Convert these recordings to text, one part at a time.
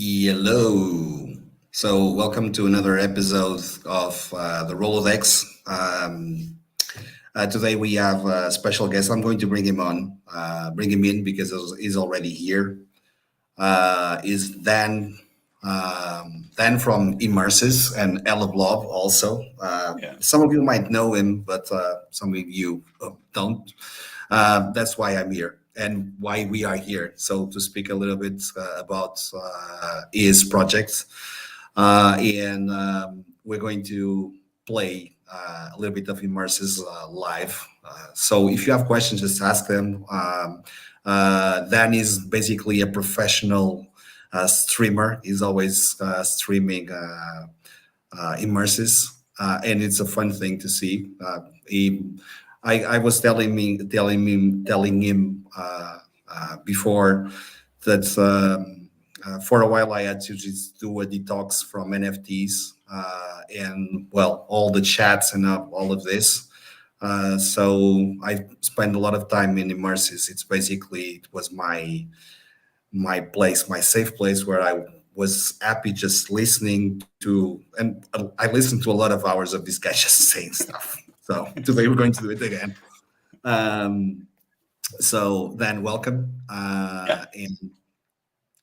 Hello. So, welcome to another episode of the RoloDex. Today we have a special guest. I'm going to bring him in because he's already here. Is Dan from Immersys and Ella Blob also. Yeah. Some of you might know him, but some of you don't. That's why I'm here and why we are here. So to speak a little bit about his projects, and we're going to play a little bit of Immersys live. So if you have questions, just ask them. Dan is basically a professional streamer. He's always streaming Immersys, and it's a fun thing to see. I was telling him before that for a while I had to just do a detox from NFTs and well all the chats and all of this. So I spent a lot of time in Immersys. It was my place, my safe place where I was happy just listening to, and I listened to a lot of hours of this guy just saying stuff. So today we're going to do it again. So then welcome. And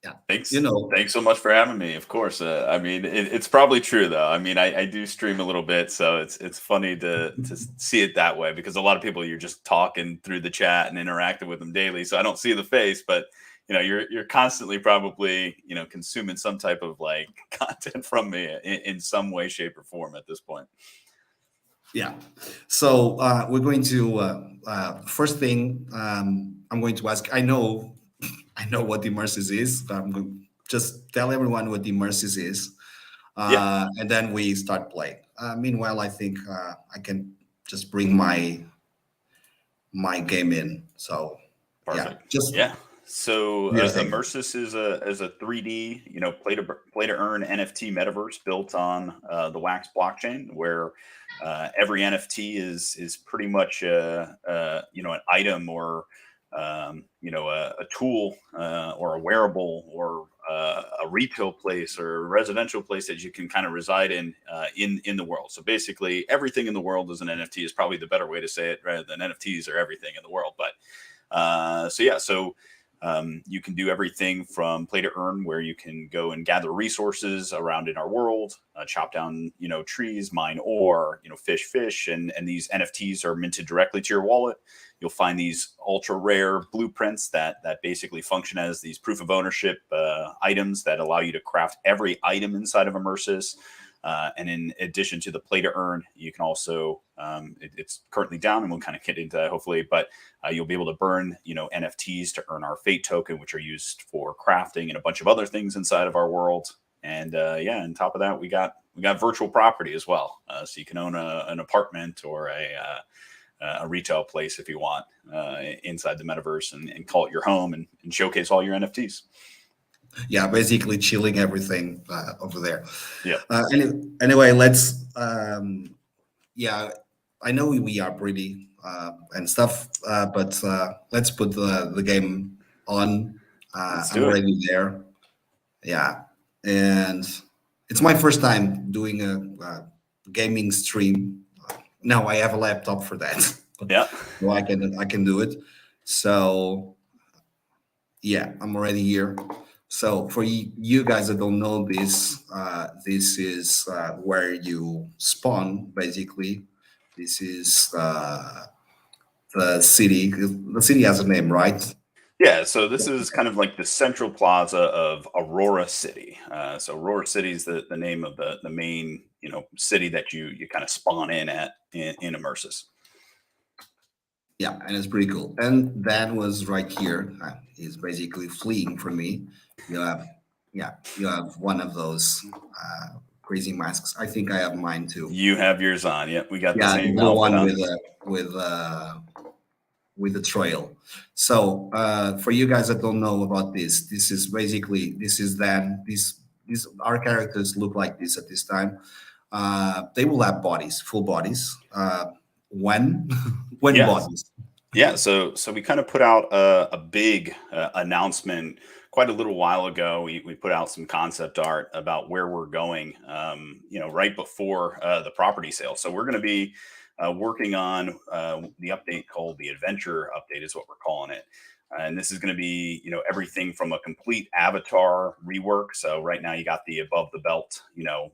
yeah, Thanks. Thanks so much for having me. Of course. I mean, it's probably true though. I mean, I do stream a little bit, so it's funny to see it that way because a lot of people you're just talking through the chat and interacting with them daily. So I don't see the face, but you're constantly probably consuming some type of like content from me in some way, shape, or form at this point. Yeah. So we're going to first thing I'm going to ask. I know what Immersys is. I'm going to just tell everyone what Immersys is, and then we start playing. Meanwhile, I think I can just bring my game in. So perfect. So Immersys is a 3D, play to earn NFT metaverse built on the Wax blockchain, where every NFT is pretty much an item or a tool or a wearable or a retail place or a residential place that you can kind of reside in the world. So basically, everything in the world is an NFT is probably the better way to say it, rather than NFTs are everything in the world. But so you can do everything from play to earn, where you can go and gather resources around in our world, chop down, trees, mine ore, fish, and these NFTs are minted directly to your wallet. You'll find these ultra rare blueprints that basically function as these proof of ownership items that allow you to craft every item inside of Immersys. And in addition to the play to earn, you can also, it's currently down and we'll kind of get into that hopefully, but you'll be able to burn, NFTs to earn our fate token, which are used for crafting and a bunch of other things inside of our world. And on top of that, we got virtual property as well. So you can own an apartment or a retail place if you want inside the metaverse and call it your home and showcase all your NFTs. Yeah, basically chilling everything over there. Yeah. Anyway, let's. I know we are pretty and stuff, but let's put the game on. I'm already there. Yeah, and it's my first time doing a gaming stream. Now I have a laptop for that. Yeah, so I can do it. So yeah, I'm already here. So for you guys that don't know this, this is where you spawn, basically. This is the city. The city has a name, right? Yeah, so this is kind of like the central plaza of Aurora City. So Aurora City is the name of the main, city that you kind of spawn in Immersys. Yeah, and it's pretty cool. And that was right here. He's basically fleeing from me. You have one of those crazy masks. I think I have mine too. You have yours on. Yeah, we got the same the one on. with the trail. So for you guys that don't know about this is basically these our characters look like this at this time. They will have bodies, full bodies. When bodies. Yeah, so we kind of put out a big announcement quite a little while ago, we put out some concept art about where we're going, right before the property sale. So we're going to be working on the update called the Adventure Update is what we're calling it. And this is going to be, everything from a complete avatar rework. So right now you got the above the belt,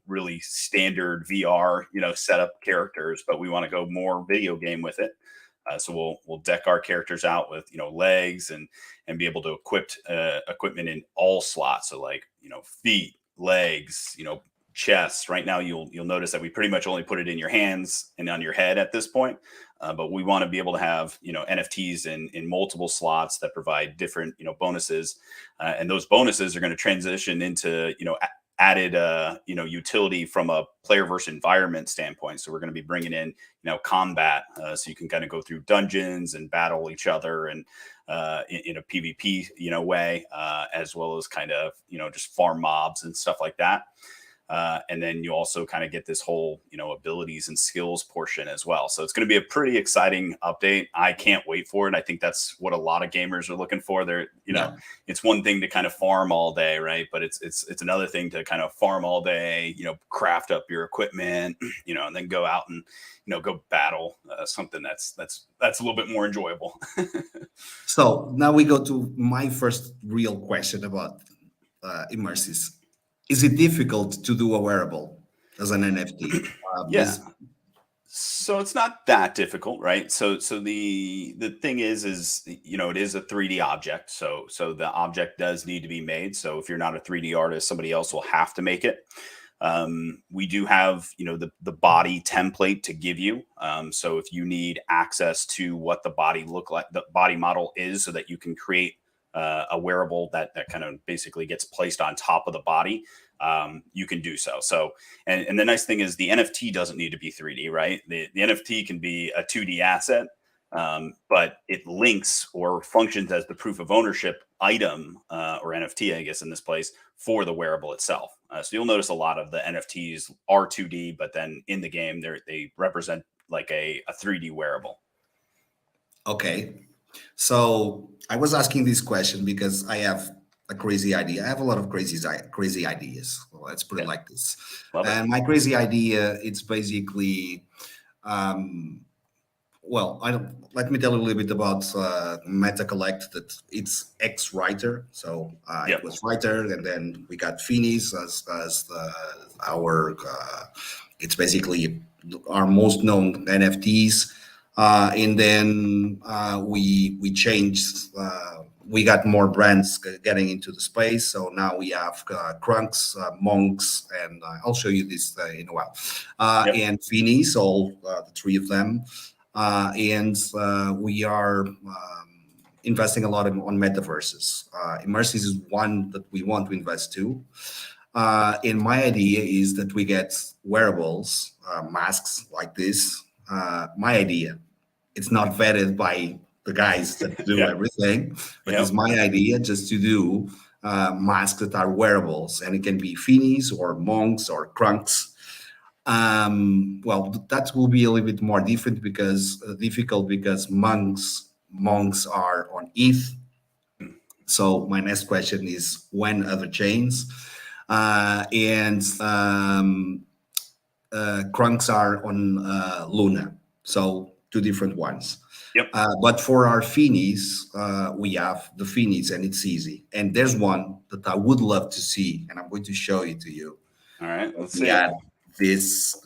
really standard VR, setup characters, but we want to go more video game with it. So we'll deck our characters out with legs and be able to equip equipment in all slots. So like feet, legs, chest. Right now you'll notice that we pretty much only put it in your hands and on your head at this point. But we want to be able to have NFTs in multiple slots that provide different bonuses, and those bonuses are going to transition into added utility from a player versus environment standpoint. So we're going to be bringing in combat, so you can kind of go through dungeons and battle each other and in a PvP way, as well as kind of just farm mobs and stuff like that. And then you also kind of get this whole, abilities and skills portion as well. So it's going to be a pretty exciting update. I can't wait for it. I think that's what a lot of gamers are looking for. They're, it's one thing to kind of farm all day, right? But it's another thing to kind of farm all day, craft up your equipment, and then go out and, go battle something that's a little bit more enjoyable. So now we go to my first real question about Immersys. Is it difficult to do a wearable as an NFT? Yeah. So it's not that difficult, right? So the thing is it is a 3D object. So the object does need to be made. So if you're not a 3D artist, somebody else will have to make it. We do have the body template to give you. So if you need access to what the body the body model is, so that you can create a wearable that kind of basically gets placed on top of the body, you can do so. So, and the nice thing is the NFT doesn't need to be 3D, right? The NFT can be a 2D asset, but it links or functions as the proof of ownership item, or NFT, I guess, in this place, for the wearable itself. So you'll notice a lot of the NFTs are 2D, but then in the game, they represent like a 3D wearable. Okay. So I was asking this question because I have a crazy idea. I have a lot of crazy ideas. Well, let's put it like this. And my crazy idea, it's basically, let me tell you a little bit about Meta Collect. That it's ex-Writer. So it was Writer, and then we got FINNEY as our. It's basically our most known NFTs. And then we changed. We got more brands getting into the space. So now we have CRUNKS, MONGS, and I'll show you this in a while. And FINNEY, so the three of them. And we are investing a lot on metaverses. Immersys is one that we want to invest to. And my idea is that we get wearables, masks like this. My idea. It's not vetted by the guys that do everything, but it's my idea just to do masks that are wearables, and it can be FINNEYs or MONGS or CRUNKS. That will be a little bit more difficult because MONGS are on ETH. So my next question is when other chains, and CRUNKS are on Luna. So two different ones. But for our FINNEYs, we have the FINNEYs, and it's easy. And there's one that I would love to see, and I'm going to show it to you. All right, let's see. Add this.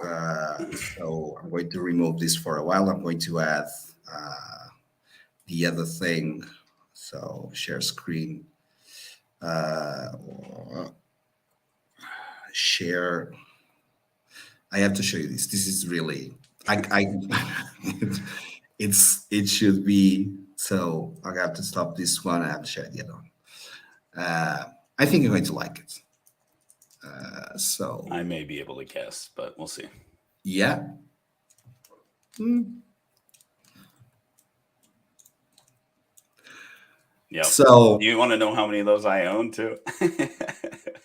So I'm going to remove this for a while. I'm going to add the other thing. So share screen. Share. I have to show you this. This is really, it should be, so I have to stop this one. I have to share the other one. I think you're going to like it. So I may be able to guess, but we'll see. Yeah. Yeah. So you want to know how many of those I own too?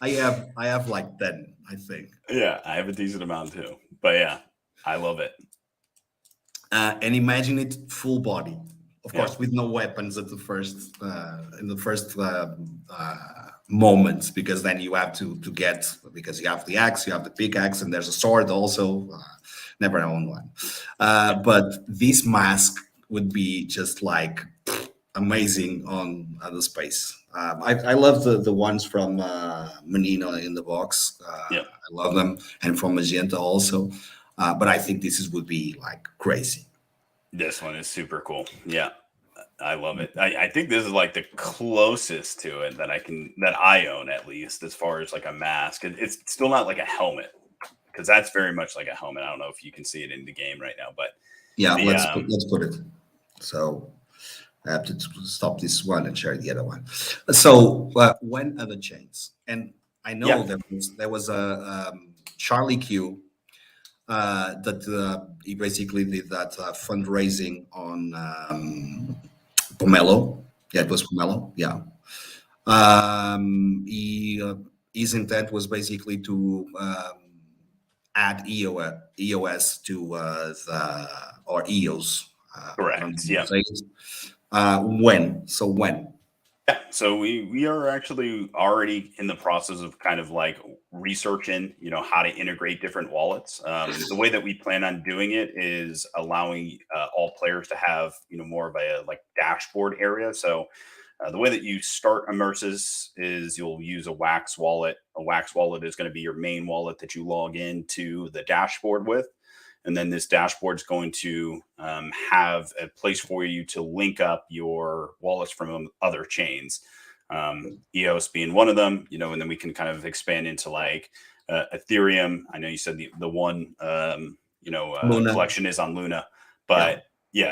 I have like 10, I think. Yeah, I have a decent amount too. But yeah, I love it. And imagine it full body. of course, with no weapons at the first in the first moments, because then you have to get, because you have the axe, you have the pickaxe, and there's a sword also. Never owned one, but this mask would be just like amazing on the space. I love the ones from Menino in the box. I love them, and from Magenta also. But I think would be like crazy. This one is super cool. Yeah, I love it. I think this is like the closest to it that I own, at least as far as like a mask. It's still not like a helmet, because that's very much like a helmet. I don't know if you can see it in the game right now, but yeah, let's put it. So I have to stop this one and share the other one. So when are the chains? And I know there was a Charlie Q that he basically did that fundraising on Pomelo. Yeah, it was Pomelo. Yeah. His intent was basically to add EOS to or EOS. Correct. Yeah. When? So when? Yeah, so we are actually already in the process of kind of like researching, how to integrate different wallets. The way that we plan on doing it is allowing all players to have, more of a like dashboard area. So the way that you start Immersys is you'll use a Wax wallet. A Wax wallet is going to be your main wallet that you log into the dashboard with. And then this dashboard is going to have a place for you to link up your wallets from other chains, EOS being one of them, and then we can kind of expand into like Ethereum. I know you said the one, collection is on Luna, but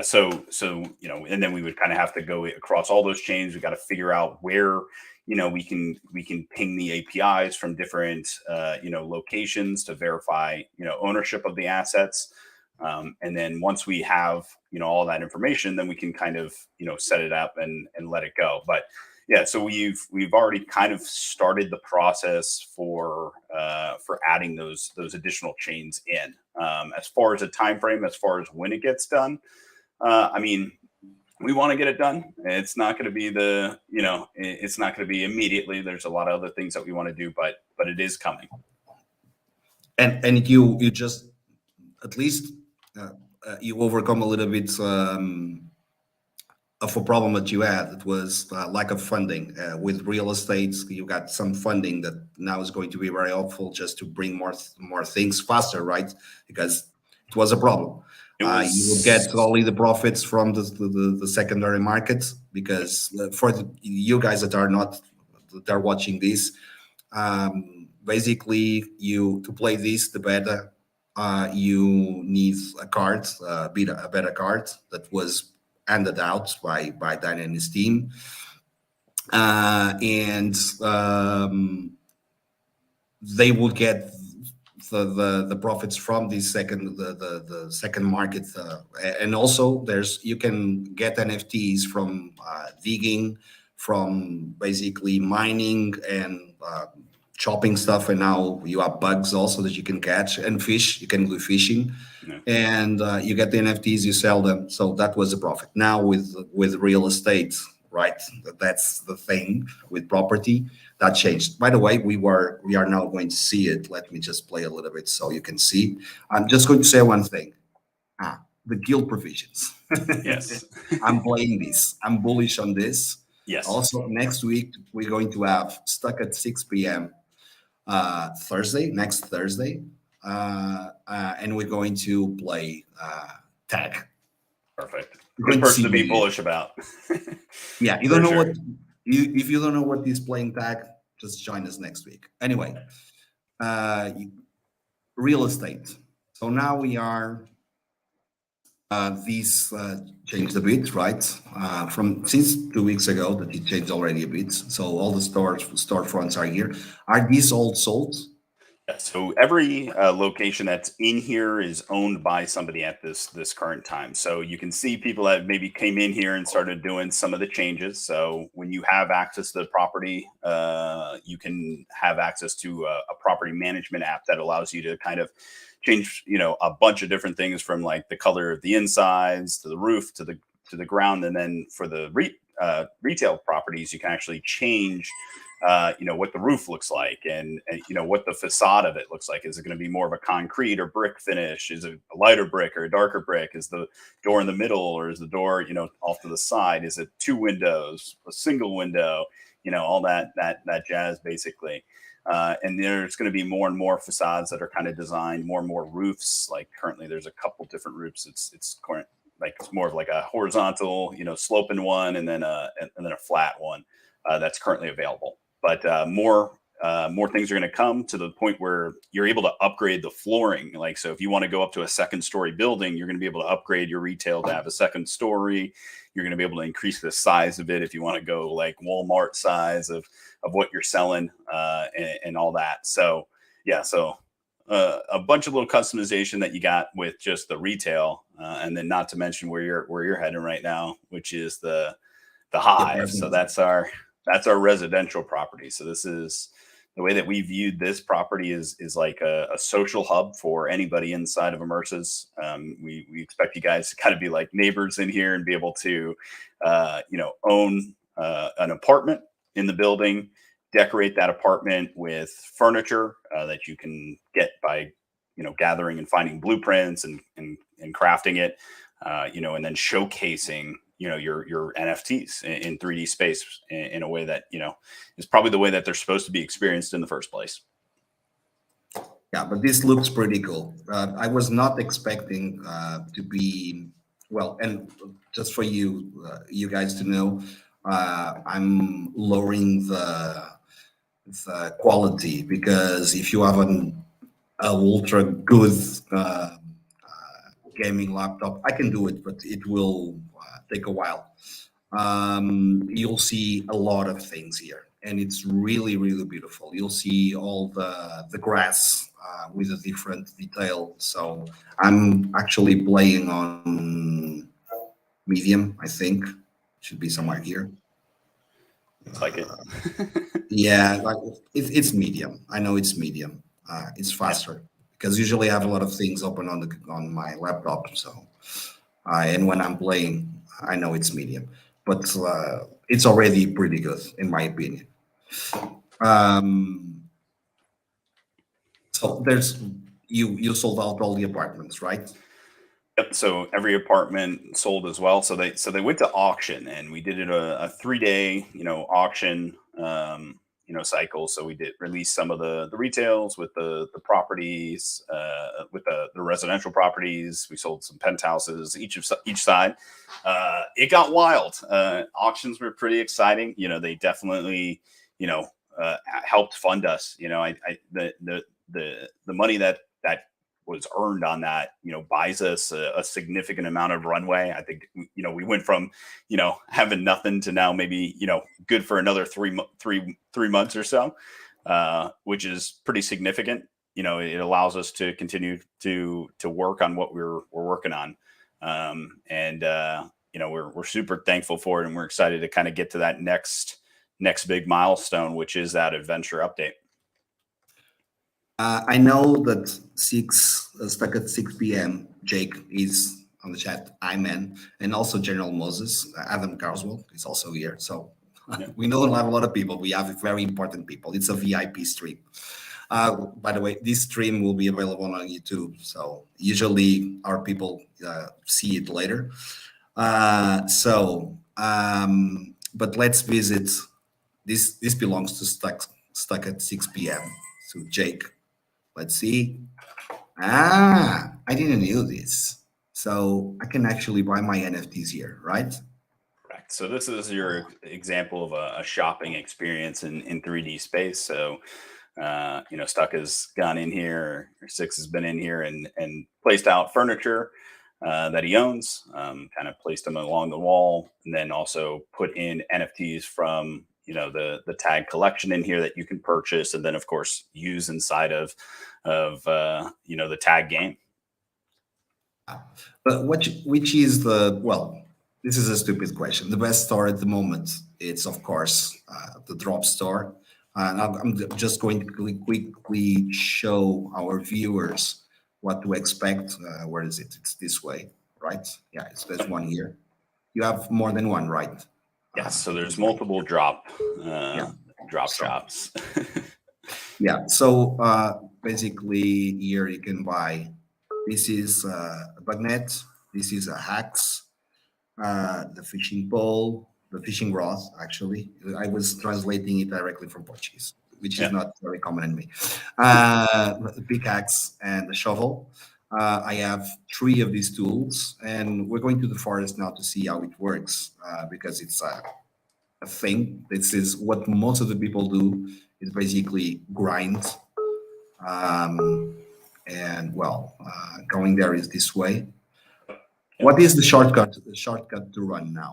so, and then we would kind of have to go across all those chains. We got to figure out where, we can ping the APIs from different, locations to verify, ownership of the assets. And then once we have, all that information, then we can kind of, set it up and let it go. But yeah, so we've already kind of started the process for adding those additional chains in. As far as a time frame, as far as when it gets done, I mean, we want to get it done. It's not going to be it's not going to be immediately. There's a lot of other things that we want to do, but it is coming. And you just, at least you overcome a little bit of a problem that you had. It was lack of funding with real estate. You got some funding that now is going to be very helpful just to bring more things faster, right? Because it was a problem. You will get only the profits from the secondary markets, because for you guys that are watching this, basically to play this, the beta, you need a card, a beta card that was handed out by Dan and his team, and they will get the profits from the second market, and also you can get NFTs from digging, from basically mining and chopping stuff, and now you have bugs also that you can catch, and fish. You can go fishing, and you get the NFTs, you sell them. So that was a profit. Now with real estate, right? That's the thing with property. That changed. By the way, we are now going to see it. Let me just play a little bit so you can see. I'm just going to say one thing. The guild provisions. Yes. I'm playing this. I'm bullish on this. Yes. Also, next week, we're going to have Stuck at 6 p.m. Next Thursday. And we're going to play tag. Perfect. Good person to be bullish about. Yeah, you don't know what. If you don't know what he's playing tag, just join us next week. Anyway, real estate. So now we are. These changed a bit, right? Since 2 weeks ago, that it changed already a bit. So all the storefronts are here. Are these all sold? Yeah, so every location that's in here is owned by somebody at this current time. So you can see people that maybe came in here and started doing some of the changes. So when you have access to the property, you can have access to a property management app that allows you to kind of change, a bunch of different things, from like the color of the insides to the roof to the ground. And then for the retail properties, you can actually change what the roof looks like, and what the facade of it looks like. Is it going to be more of a concrete or brick finish? Is it a lighter brick or a darker brick? Is the door in the middle, or is the door off to the side? Is it 2 windows, a single window? All that jazz, basically. And there's going to be more and more facades that are kind of designed, more and more roofs. Like currently, there's a couple different roofs. It's more of like a horizontal, sloping one, and then a flat one that's currently available. But more things are going to come to the point where you're able to upgrade the flooring. Like, so if you want to go up to a 2nd-story building, you're going to be able to upgrade your retail to have a 2nd story. You're going to be able to increase the size of it if you want to go like Walmart size of what you're selling, and all that. So yeah, a bunch of little customization that you got with just the retail, and then not to mention where you're heading right now, which is the hive. So that's our residential property. So this is the way that we viewed this property is like a social hub for anybody inside of Immersys. We expect you guys to kind of be like neighbors in here and be able to, own an apartment in the building, decorate that apartment with furniture that you can get by, gathering and finding blueprints and crafting it, and then showcasing your NFTs in 3D space in a way that is probably the way that they're supposed to be experienced in the first place. Yeah, but this looks pretty cool. I was not expecting to be well, and just for you guys to know, I'm lowering the quality, because if you have an ultra good gaming laptop, I can do it, but it will take a while. You'll see a lot of things here, and it's really, really beautiful. You'll see all the grass with a different detail. So I'm actually playing on medium, I think. Should be somewhere here. Looks like it. Yeah, like it's medium. I know it's medium. It's faster, because usually I have a lot of things open on my laptop. So, and when I'm playing, I know it's medium, but it's already pretty good in my opinion. So there's you sold out all the apartments, right? Yep. So every apartment sold as well. So they went to auction, and we did it a 3-day auction cycle. So we did release some of the retails with the properties, with the residential properties. We sold some penthouses each side. It got wild. Auctions were pretty exciting. They definitely helped fund us. The money that was earned on that, buys us a significant amount of runway. I think, we went from, having nothing to now maybe, good for another 3 months or so, which is pretty significant. It allows us to continue to work on what we're working on. We're super thankful for it, and we're excited to kind of get to that next big milestone, which is that adventure update. I know that stuck at 6 p.m. Jake is on the chat. I'm in, and also General Moses, Adam Carswell is also here. So we don't have a lot of people. We have very important people. It's a VIP stream. By the way, this stream will be available on YouTube. So usually our people see it later. But let's visit. This belongs to stuck at 6 p.m. So Jake. Let's see. I didn't know this. So I can actually buy my NFTs here, right? Correct. So this is your example of a shopping experience in 3D space. So, Stuck has gone in here, or Six has been in here and placed out furniture that he owns, kind of placed them along the wall, and then also put in NFTs from the tag collection in here that you can purchase, and then of course use inside of the tag game. But which is this is a stupid question. The best store at the moment, it's of course the drop store. And I'm just going to quickly show our viewers what to expect. Where is it? It's this way, right? Yeah, there's one here. you have more than one, right? Yes. So there's multiple drop So, shops. yeah. So basically, here you can buy. This is a bugnet. This is a hacks. The fishing pole, the fishing rod. Actually, I was translating it directly from Portuguese, which is Yeah. not very common in me. The pickaxe and the shovel. I have 3 of these tools, and we're going to the forest now to see how it works because it's a thing. This is what most of the people do. Is basically grind, and well, going there is this way. What is the shortcut? The shortcut to run now?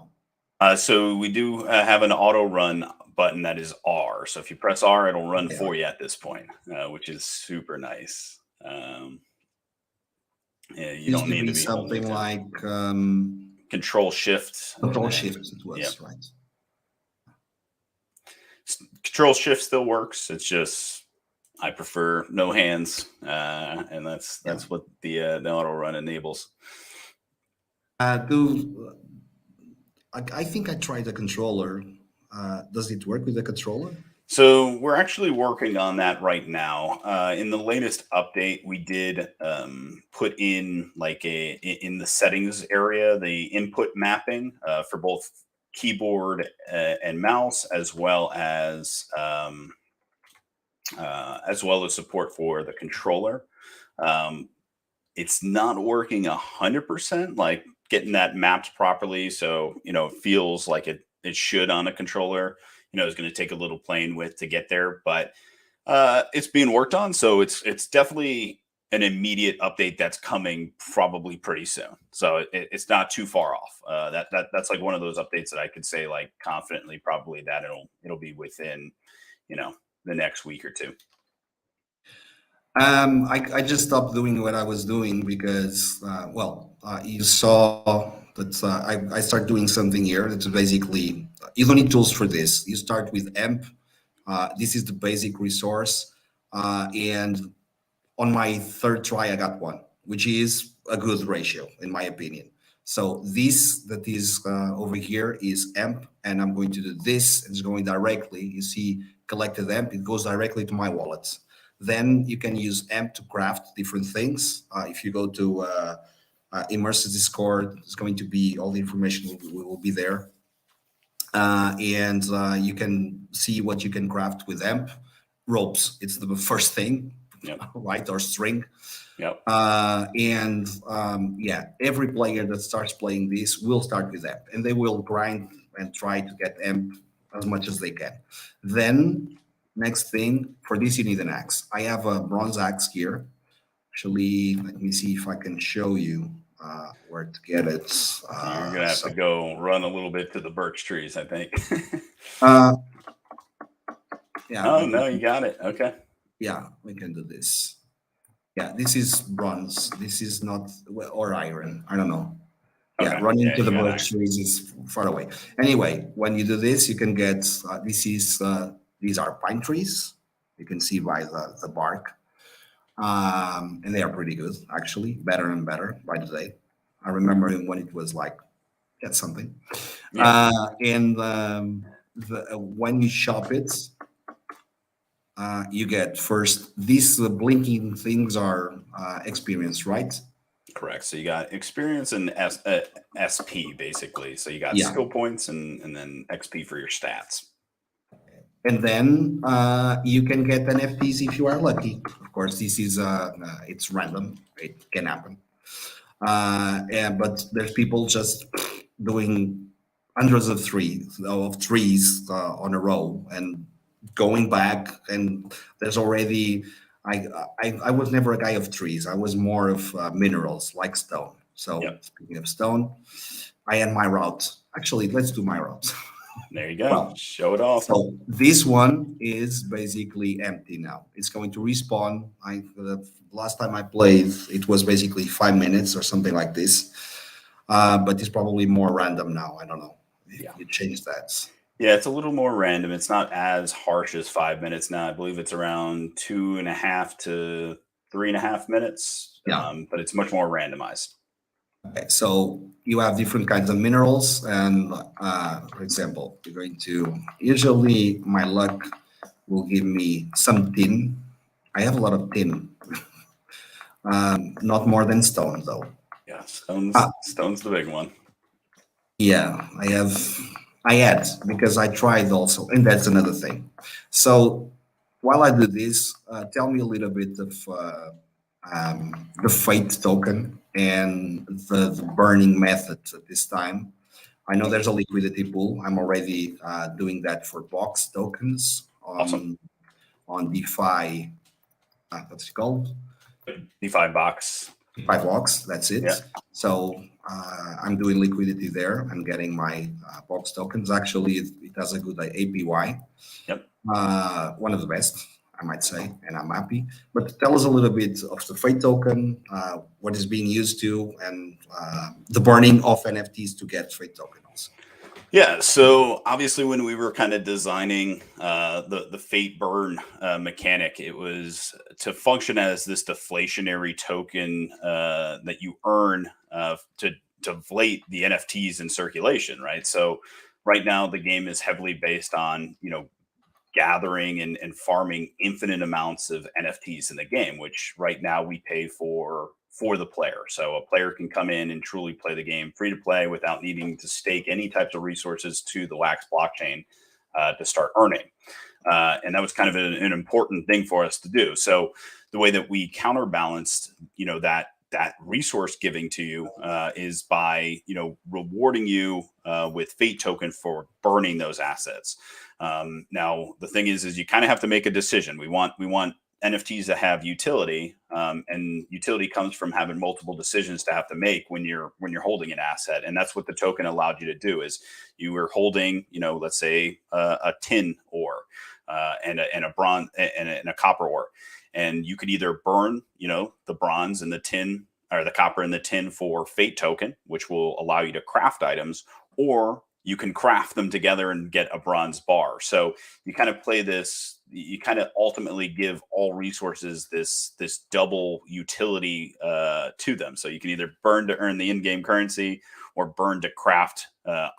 So we do have an auto run button that is R. So if you press R, it'll run for you at this point, which is super nice. Yeah, you don't need to be something like Control Shift. Control Shift. It was right. Control Shift still works. It's just I prefer no hands, and that's what the auto run enables. I think I tried the controller. Does it work with the controller? So we're actually working on that right now. In the latest update, we did put in like in the settings area, the input mapping for both keyboard and mouse, as well as support for the controller. It's not working 100%, like getting that mapped properly. So, it feels like it should on a controller. It's going to take a little playing with to get there, but it's being worked on. So it's definitely an immediate update that's coming probably pretty soon. So it's not too far off. That's like one of those updates that I could say like confidently, probably that it'll be within, the next week or 2. I just stopped doing what I was doing because, you saw that I started doing something here. That's basically, you don't need tools for this. You start with AMP. This is the basic resource. And on my 3rd try, I got one, which is a good ratio, in my opinion. So this that is over here is AMP, and I'm going to do this. It's going directly. You see collected AMP. It goes directly to my wallet. Then you can use AMP to craft different things. If you go to Immersys Discord, it's going to be all the information will be there. And you can see what you can craft with AMP. Ropes, it's the first thing, right? Or string. Yep. Every player that starts playing this will start with AMP, and they will grind and try to get AMP as much as they can. Then next thing, for this you need an axe. I have a bronze axe here. Actually, let me see if I can show you where to get it. You're gonna have to go run a little bit to the birch trees, I think. Yeah. Oh no, you got it. Okay. Yeah, we can do this. Yeah, this is bronze. This is not, or iron. I don't know. Yeah, running to the birch trees is far away. Anyway, when you do this, you can get these are pine trees. You can see by the bark, and they are pretty good, actually, better and better by the day. I remember when it was like get something, when you shop it, you get first these blinking things are experience, right? Correct. So you got experience and SP basically. So you got skill points and then XP for your stats. And then you can get NFTs if you are lucky. Of course, this is it's random. It can happen. But there's people just doing hundreds of trees on a row and going back. And there's already. I was never a guy of trees. I was more of minerals like stone. So speaking of stone, I had my route. Actually, let's do my route. There you go. Well, show it off. So this one is basically empty now. It's going to respawn. The last time I played, it was basically 5 minutes or something like this. But it's probably more random now. I don't know. You changed that. Yeah, it's a little more random. It's not as harsh as 5 minutes now. I believe it's around 2.5 to 3.5 minutes. Yeah. But it's much more randomized. Okay, so you have different kinds of minerals, and for example, you're going to usually my luck will give me some tin. I have a lot of tin, not more than stone though. Yeah, stone's the big one. Yeah, I had because I tried also, and that's another thing. So while I do this, tell me a little bit of the fate token and the burning method at this time. I know there's a liquidity pool. I'm already doing that for box tokens Awesome. on DeFi. What's it called? DeFi box. DeFi blocks. That's it. Yeah. So I'm doing liquidity there. I'm getting my box tokens. Actually, it has a good APY. Yep. One of the best, I might say, and I'm happy. But tell us a little bit of the fate token, what is being used to, and the burning of NFTs to get fate tokens. Yeah, so obviously when we were kind of designing the fate burn mechanic, it was to function as this deflationary token that you earn to deflate the NFTs in circulation, right? So right now the game is heavily based on, gathering and farming infinite amounts of NFTs in the game, which right now we pay for the player. So a player can come in and truly play the game free to play without needing to stake any types of resources to the Wax blockchain to start earning. And that was kind of an important thing for us to do. So the way that we counterbalanced, that resource giving to you is by rewarding you with fate token for burning those assets. Now the thing is you kind of have to make a decision. We want NFTs that have utility, and utility comes from having multiple decisions to have to make when you're holding an asset, and that's what the token allowed you to do. Is you were holding, let's say a tin ore and a bronze and a copper ore, and you could either burn, the bronze and the tin, or the copper and the tin, for fate token, which will allow you to craft items, or you can craft them together and get a bronze bar. So you kind of play this, you kind of ultimately give all resources this double utility to them. So you can either burn to earn the in-game currency, or burn to craft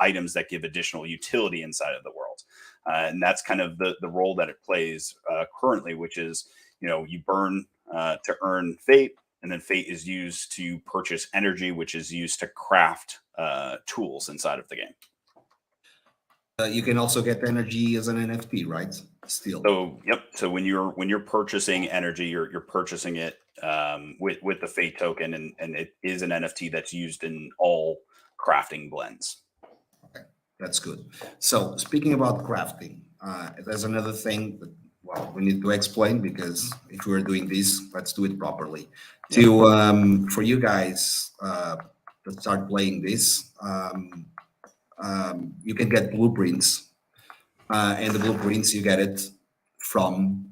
items that give additional utility inside of the world. And that's kind of the role that it plays currently, which is, you burn to earn fate, and then fate is used to purchase energy, which is used to craft tools inside of the game. You can also get energy as an NFT, right? Still. So yep. So when you're purchasing energy, you're purchasing it with the fate token, and it is an NFT that's used in all crafting blends. Okay, that's good. So speaking about crafting, there's another thing that, well, we need to explain, because if we're doing this, let's do it properly. Yep. To for you guys to start playing this, you can get blueprints, and the blueprints you get it from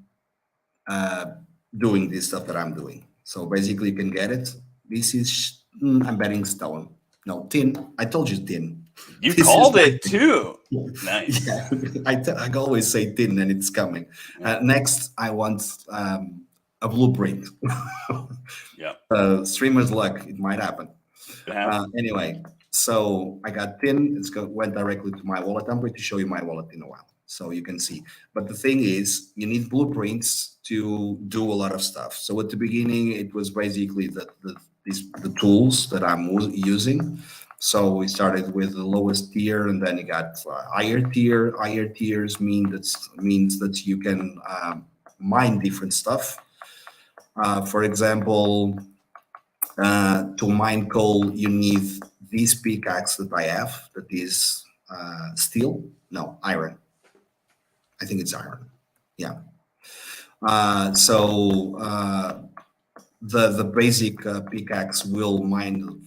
doing this stuff that I'm doing. So basically, you can get it. This is I'm betting stone. No, tin. I told you tin. You called it too. Nice. Yeah, I always say tin, and it's coming. Next, I want a blueprint. Yeah. Streamer's luck. It might happen. Anyway, so I got tin. Went directly to my wallet. I'm going to show you my wallet in a while, so you can see. But the thing is, you need blueprints to do a lot of stuff. So at the beginning, it was basically the tools that I'm using. So we started with the lowest tier, and then you got higher tier. Higher tiers means that you can mine different stuff. For example, to mine coal, you need this pickaxe that I have. That is steel. No, iron. I think it's iron. Yeah. So the basic pickaxe will mine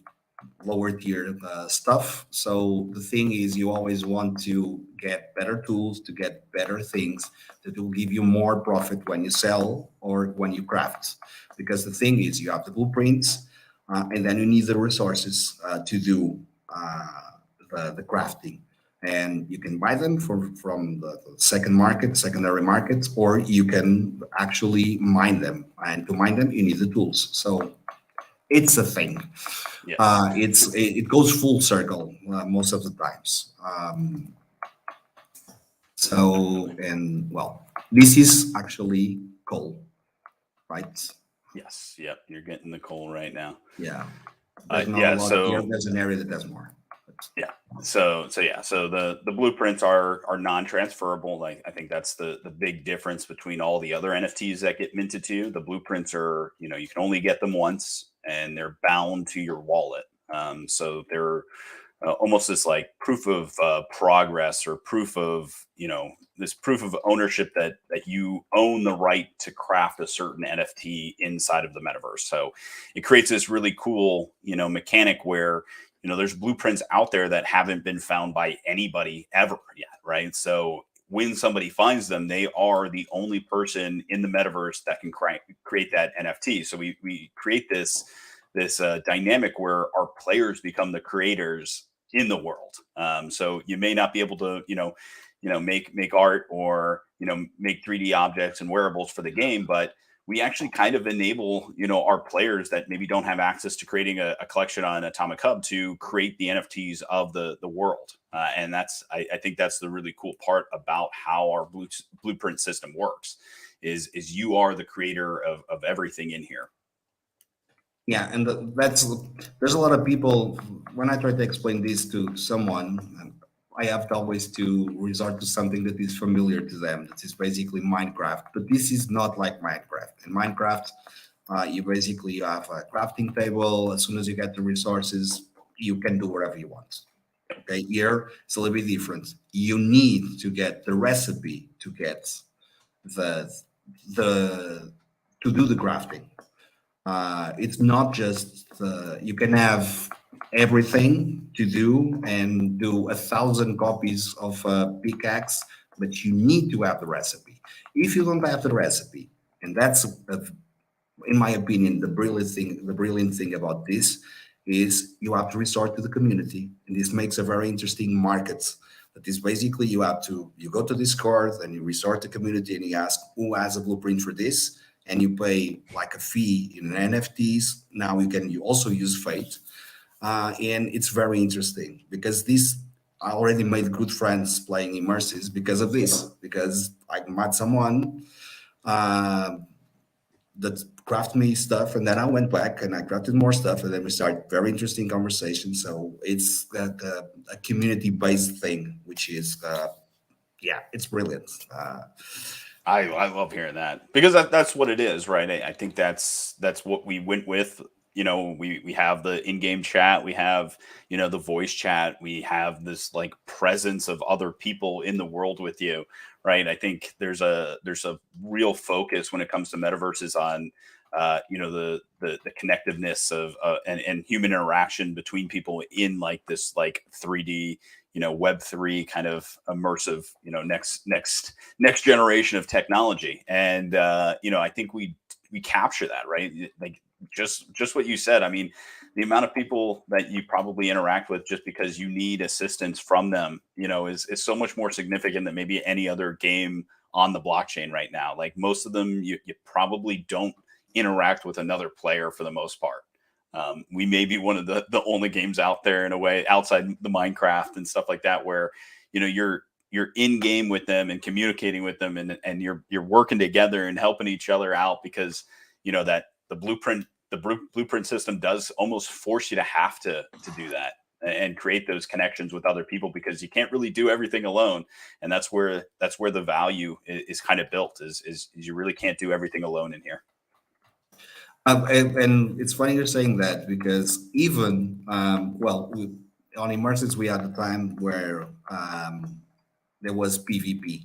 lower tier stuff. So the thing is, you always want to get better tools, to get better things that will give you more profit when you sell or when you craft. Because the thing is, you have the blueprints, and then you need the resources to do the crafting. And you can buy them from the secondary markets, or you can actually mine them. And to mine them, you need the tools. So it's a thing. Yes. It goes full circle most of the times. Well, this is actually coal, right? Yes. Yep. You're getting the coal right now. Yeah. There's not a Yeah. lot of here. There's an area that does more. Yeah. So the blueprints are non-transferable. Like, I think that's the big difference between all the other NFTs that get minted to you. The blueprints are, you can only get them once, and they're bound to your wallet. So they're almost this like proof of progress, or proof of, this proof of ownership that you own the right to craft a certain NFT inside of the metaverse. So it creates this really cool, mechanic where, there's blueprints out there that haven't been found by anybody ever yet, right? So when somebody finds them, they are the only person in the metaverse that can create that NFT. So we create this dynamic where our players become the creators in the world. So you may not be able to, make art, or make 3D objects and wearables for the game, but we actually kind of enable, our players that maybe don't have access to creating a collection on Atomic Hub to create the NFTs of the world. And I think that's the really cool part about how our blueprint system works, is you are the creator of everything in here. Yeah, and there's a lot of people, when I try to explain this to someone, I have always to resort to something that is familiar to them. That is basically Minecraft, but this is not like Minecraft. In Minecraft, you have a crafting table. As soon as you get the resources, you can do whatever you want. Okay, here it's a little bit different. You need to get the recipe to get the to do the crafting. It's not just you can have everything to do and do 1,000 copies of pickaxe, but you need to have the recipe. If you don't have the recipe, and that's in my opinion the brilliant thing about this is you have to resort to the community, and this makes a very interesting market. That is basically you go to Discord and you resort to community and you ask who has a blueprint for this, and you pay like a fee in NFTs. Now you also use Fate. And it's very interesting because I already made good friends playing Immersys because of this, because I met someone that crafted me stuff, and then I went back and I crafted more stuff, and then we started very interesting conversation. So it's a community-based thing, which is, it's brilliant. I love hearing that, because that's what it is, right? I think that's what we went with. We have the in-game chat, we have, the voice chat, we have this like presence of other people in the world with you, right? I think there's a real focus when it comes to metaverses on, the connectiveness of and human interaction between people in like this like 3D, Web3 kind of immersive, next generation of technology. And I think we capture that, right? Like just what you said. I mean, the amount of people that you probably interact with just because you need assistance from them, is so much more significant than maybe any other game on the blockchain right now. Like most of them, you probably don't interact with another player for the most part. We may be one of the only games out there in a way outside the Minecraft and stuff like that, where, you're in game with them and communicating with them, and you're working together and helping each other out, because, that the blueprint system does almost force you to have to do that and create those connections with other people, because you can't really do everything alone. And that's where the value is kind of built, is you really can't do everything alone in here. And it's funny you're saying that, because even on Immersys we had a time where there was PvP.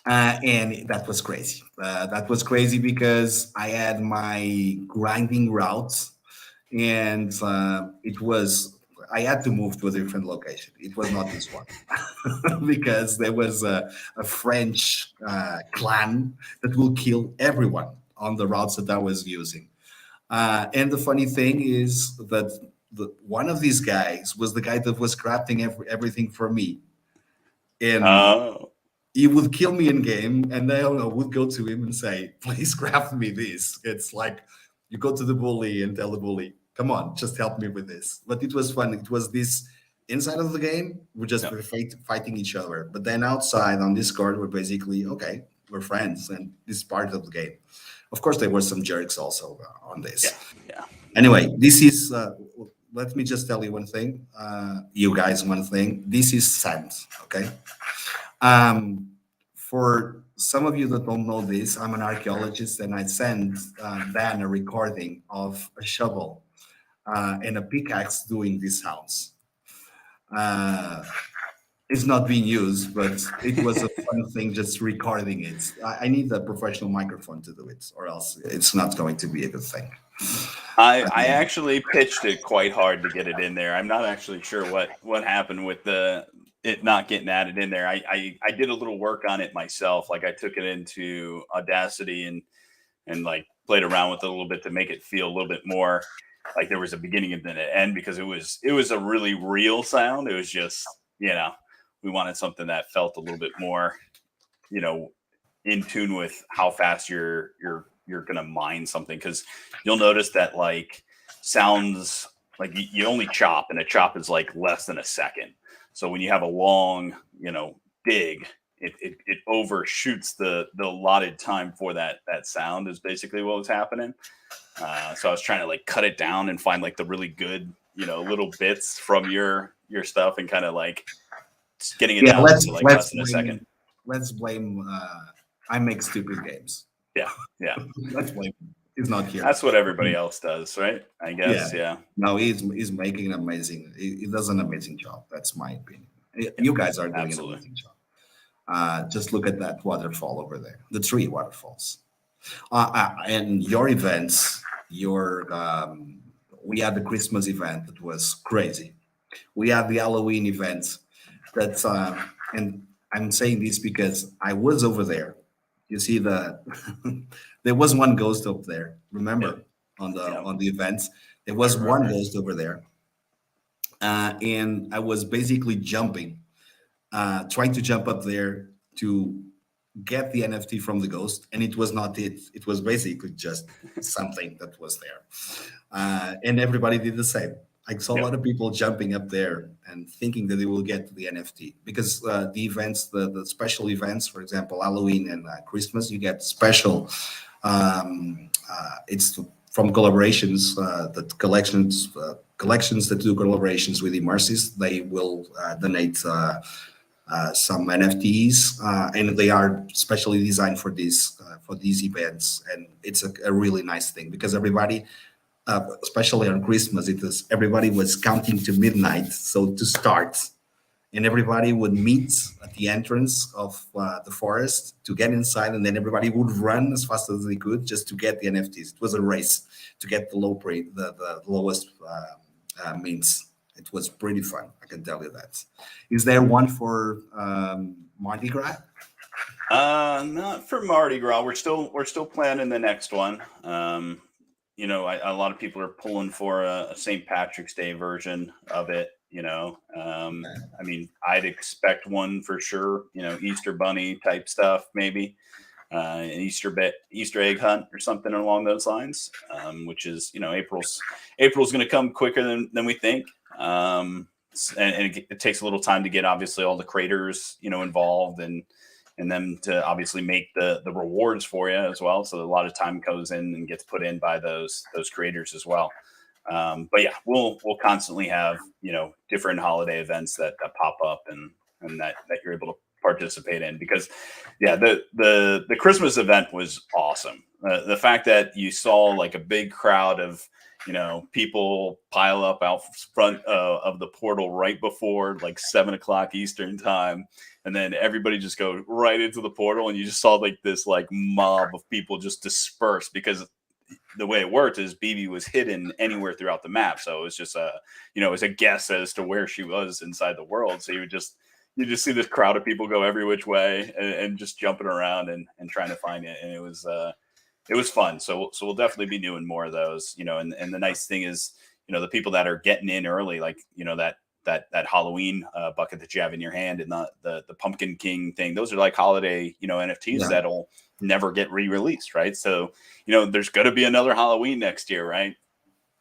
And that was crazy. That was crazy because I had my grinding routes, and I had to move to a different location. It was not this one because there was a French clan that will kill everyone on the routes that I was using. And the funny thing is that one of these guys was the guy that was crafting everything for me. And he would kill me in game, and I would go to him and say, please craft me this. It's like You go to the bully and tell the bully, come on, just help me with this. But it was fun. It was this inside of the game, we're just fighting each other. But then outside on Discord, we're basically, okay, we're friends, and this is part of the game. Of course, there were some jerks also on this. Yeah. Anyway, this is, let me just tell you one thing, you guys, one thing. This is sand, okay? For some of you that don't know this, I'm an archaeologist, and I sent Dan a recording of a shovel and a pickaxe doing these sounds. It's not being used, but it was a fun thing just recording it. I need a professional microphone to do it, or else it's not going to be a good thing. I actually pitched it quite hard to get it in there. I'm not actually sure what happened with it not getting added in there. I did a little work on it myself. Like I took it into Audacity and like played around with it a little bit to make it feel a little bit more like there was a beginning and then an end, because it was a really real sound. It was just, we wanted something that felt a little bit more, in tune with how fast you're going to mine something. Because you'll notice that like sounds like you only chop, and a chop is like less than a second. So when you have a long, dig, it overshoots the allotted time for that sound is basically what was happening. So I was trying to like cut it down and find like the really good, little bits from your stuff, and kind of like getting it down to like less than a second. Let's blame I make stupid games. Yeah. Let's blame him. He's not here. That's what everybody else does, right? I guess. Yeah. No, he's making an amazing. He does an amazing job. That's my opinion. You guys are doing an amazing job. Just look at that waterfall over there. The 3 waterfalls. And your events. We had the Christmas event that was crazy. We had the Halloween event. That's and I'm saying this because I was over there. You see there was one ghost up there. Remember on the events, there was one ghost over there, and I was basically jumping, trying to jump up there to get the NFT from the ghost, and it was not it. It was basically just something that was there, and everybody did the same. I saw a lot of people jumping up there and thinking that they will get the NFT, because the events, the special events, for example, Halloween and Christmas, you get special. It's from collaborations, that collections that do collaborations with Immersys. They will donate some NFTs, and they are specially designed for these events, and it's a really nice thing, because everybody. Especially on Christmas, everybody was counting to midnight, so to start, and everybody would meet at the entrance of the forest to get inside, and then everybody would run as fast as they could just to get the NFTs. It was a race to get the lowest means. It was pretty fun, I can tell you that. Is there one for Mardi Gras? Not for Mardi Gras. We're still planning the next one. A lot of people are pulling for a St. Patrick's Day version of it. I mean, I'd expect one for sure. Easter Bunny type stuff, maybe an Easter egg hunt or something along those lines. Which is, April's going to come quicker than we think. And it takes a little time to get obviously all the creators involved and them to obviously make the rewards for you as well. So a lot of time goes in and gets put in by those creators as well. But yeah, we'll constantly have, different holiday events that pop up and that you're able to participate in, because the Christmas event was awesome. The fact that you saw like a big crowd of, people pile up out front of the portal right before like 7:00 Eastern time. And then everybody just go right into the portal, and you just saw like this like mob of people just disperse, because the way it worked is BB was hidden anywhere throughout the map. So it was just it was a guess as to where she was inside the world. So you just see this crowd of people go every which way and just jumping around and trying to find it. And it was fun. So we'll definitely be doing more of those, and the nice thing is, the people that are getting in early, like, that that Halloween bucket that you have in your hand, and the Pumpkin King thing. Those are like holiday, NFTs that'll never get re-released, right? So, there's going to be another Halloween next year, right?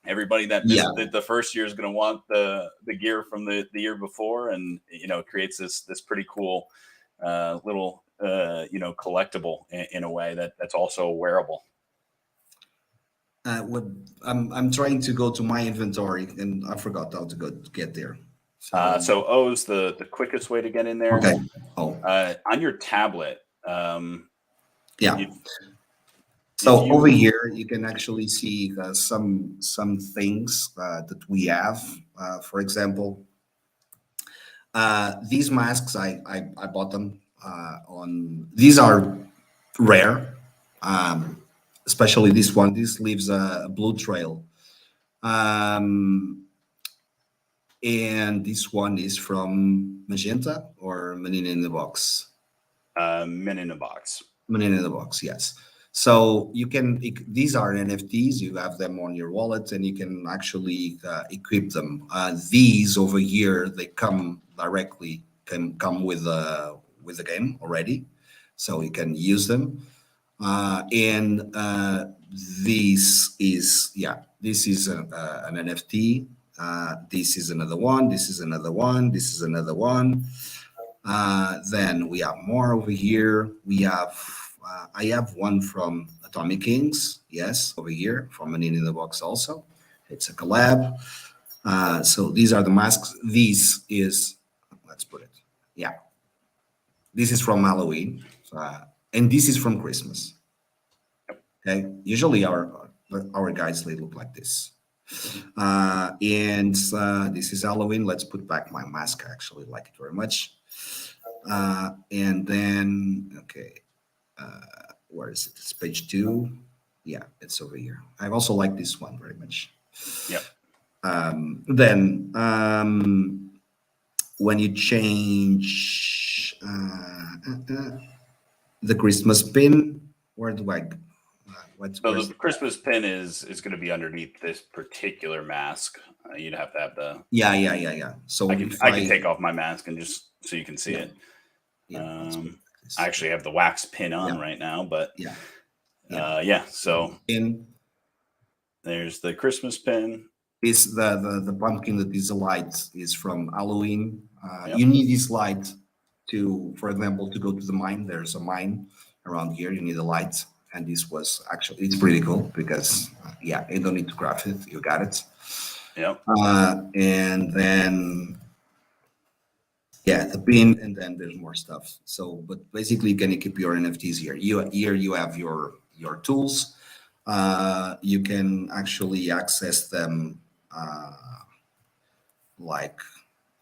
Everybody that missed the first year is going to want the gear from the year before, and it creates this pretty cool little collectible in a way that's also wearable. I'm trying to go to my inventory, and I forgot how to get there. So O's the quickest way to get in there. Okay. On your tablet. So over here, you can actually see some things that we have. For example, these masks, I bought them on. These are rare, especially this one. This leaves a blue trail, and this one is from Magenta or Menina in the Box. Men in the Box. Menina in the Box, yes. So you can, these are NFTs, you have them on your wallet and you can actually equip them. These over here, they come directly, can come with the game already. So you can use them. And this is an NFT. This is another one. This is another one. This is another one. Then we have more over here. We have, I have one from Atomic Kings. Yes, over here from Menina in the Box also. It's a collab. So these are the masks. This is, let's put it. Yeah. This is from Halloween. And this is from Christmas. Okay. Usually our guys, they look like this. And this is Halloween. Let's put back my mask. I actually like it very much. And then, okay, where is it? It's page 2. Yeah, it's over here. I also like this one very much. Yep. Then when you change the Christmas pin, where do I? So the Christmas pin is going to be underneath this particular mask. You'd have to have the. Yeah. So I can take off my mask and just so you can see it. Yeah. I actually have the wax pin on right now, but so there's the Christmas pin. Is the pumpkin that is a light is from Halloween. You need this light to, for example, to go to the mine. There's a mine around here. You need a light, and this was actually, it's pretty cool because you don't need to craft it. You got it. Yep. And then the pin, and then there's more stuff. So, but basically, you can keep your NFTs here. You have your tools. You can actually access them like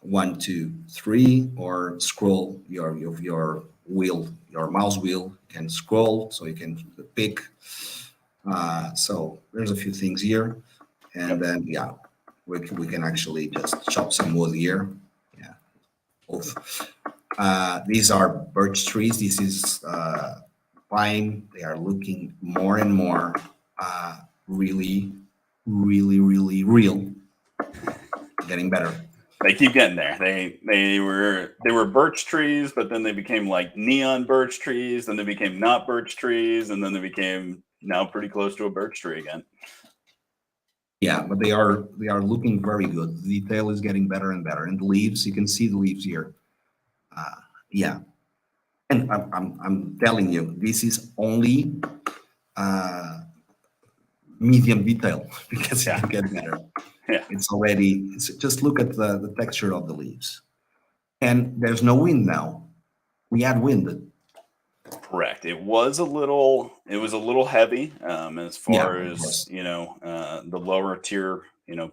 1, 2, 3, or scroll your wheel, your mouse wheel can scroll, so you can pick. So there's a few things here, and then we can actually just chop some wood here. Both. These are birch trees. This is pine. They are looking more and more really real. Getting better. They keep getting there. They were birch trees, but then they became like neon birch trees. Then they became not birch trees, and then they became now pretty close to a birch tree again. Yeah, but they are looking very good. The detail is getting better and better. And the leaves, you can see the leaves here. And I'm telling you, this is only medium detail because it can get better. Yeah, it's just look at the texture of the leaves, and there's no wind now. We had wind. Correct. It was a little heavy as far as the lower tier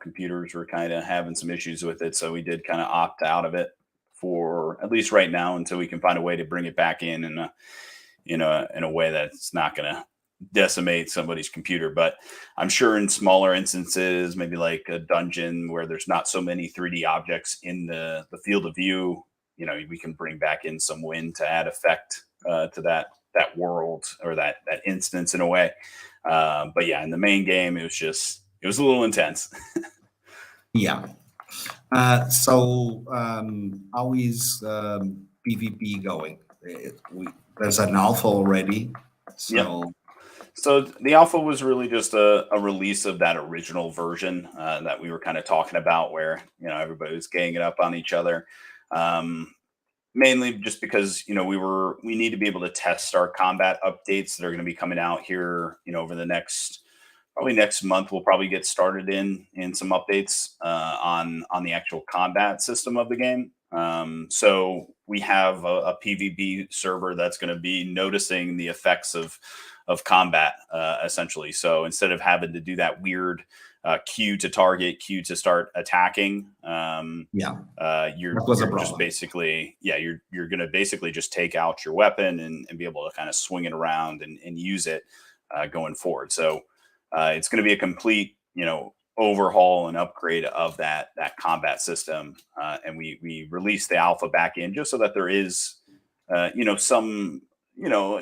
computers were kind of having some issues with it, so we did kind of opt out of it for at least right now until we can find a way to bring it back in a way that's not going to decimate somebody's computer. But I'm sure in smaller instances, maybe like a dungeon where there's not so many 3D objects in the field of view, we can bring back in some wind to add effect to that world or that instance in a way. But in the main game, it was a little intense. How is PvP going? There's an alpha already, Yep. so So the alpha was really just a release of that original version that we were kind of talking about, where everybody was ganging up on each other. Um, Mainly just because we need to be able to test our combat updates that are going to be coming out here over the next month. We'll probably get started in some updates on the actual combat system of the game. So we have a PvP server that's going to be noticing the effects of combat essentially. So instead of having to do that weird Q to target, Q to start attacking, yeah, you're that was a just problem. basically you're going to basically just take out your weapon and be able to kind of swing it around and use it going forward. So it's going to be a complete overhaul and upgrade of that combat system, and we released the alpha back in just so that there is some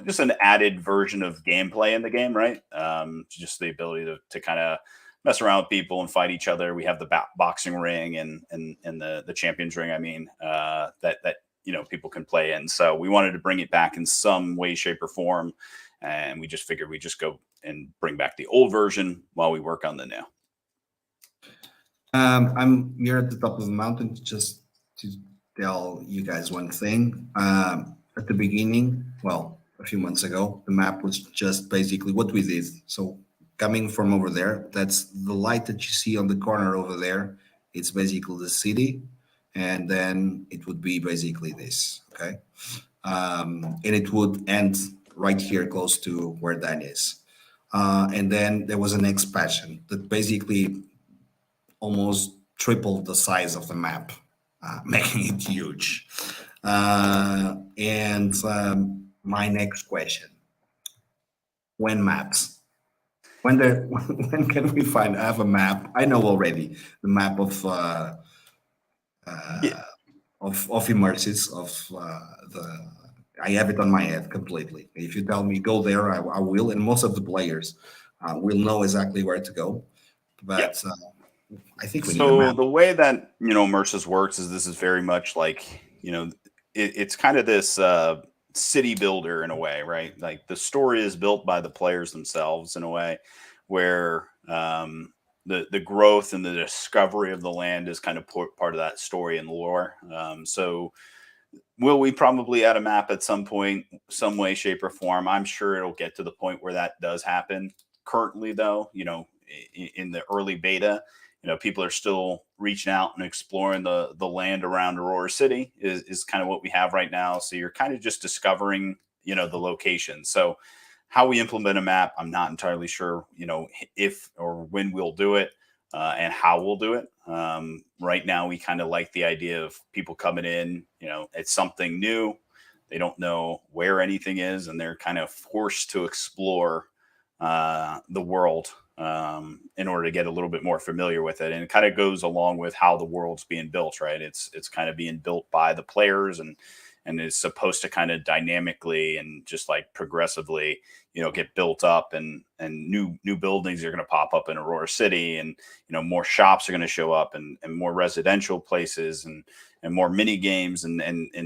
just an added version of gameplay in the game, right? Just the ability to kind of mess around with people and fight each other. We have the boxing ring and the champions ring. I mean, that people can play in. So we wanted to bring it back in some way, shape, or form, and we just figured we just go and bring back the old version while we work on the new. I'm here at the top of the mountain just to tell you guys one thing. At the beginning, well, a few months ago, the map was just basically what we did. So coming from over there, that's the light that you see on the corner over there. It's basically the city, and then it would be basically this, okay? And it would end right here close to where Dan is. And then there was an expansion that basically almost tripled the size of the map, making it huge. And my next question: when maps? When there? When can we find? I have a map. I know already the map Yeah. of Immersys of the. I have it on my head completely. If you tell me go there, I will, and most of the players will know exactly where to go. Yeah. But I think we need a So map. the way that Immersive works is this is very much like it's kind of this city builder in a way, right? Like the story is built by the players themselves in a way, where the growth and the discovery of the land is kind of part of that story and lore. So will we probably add a map at some point, some way, shape, or form? I'm sure it'll get to the point where that does happen. Currently, though, in the early beta, people are still reaching out and exploring the land around Aurora City is kind of what we have right now. So you're kind of just discovering, the location. So how we implement a map, I'm not entirely sure, if or when we'll do it, and how we'll do it. Right now, we kind of like the idea of people coming in, it's something new. They don't know where anything is, and they're kind of forced to explore the world in order to get a little bit more familiar with it. And it kind of goes along with how the world's being built, right? It's kind of being built by the players and is supposed to kind of dynamically and just like progressively, get built up and new buildings are going to pop up in Aurora City, and more shops are going to show up and more residential places and more mini games and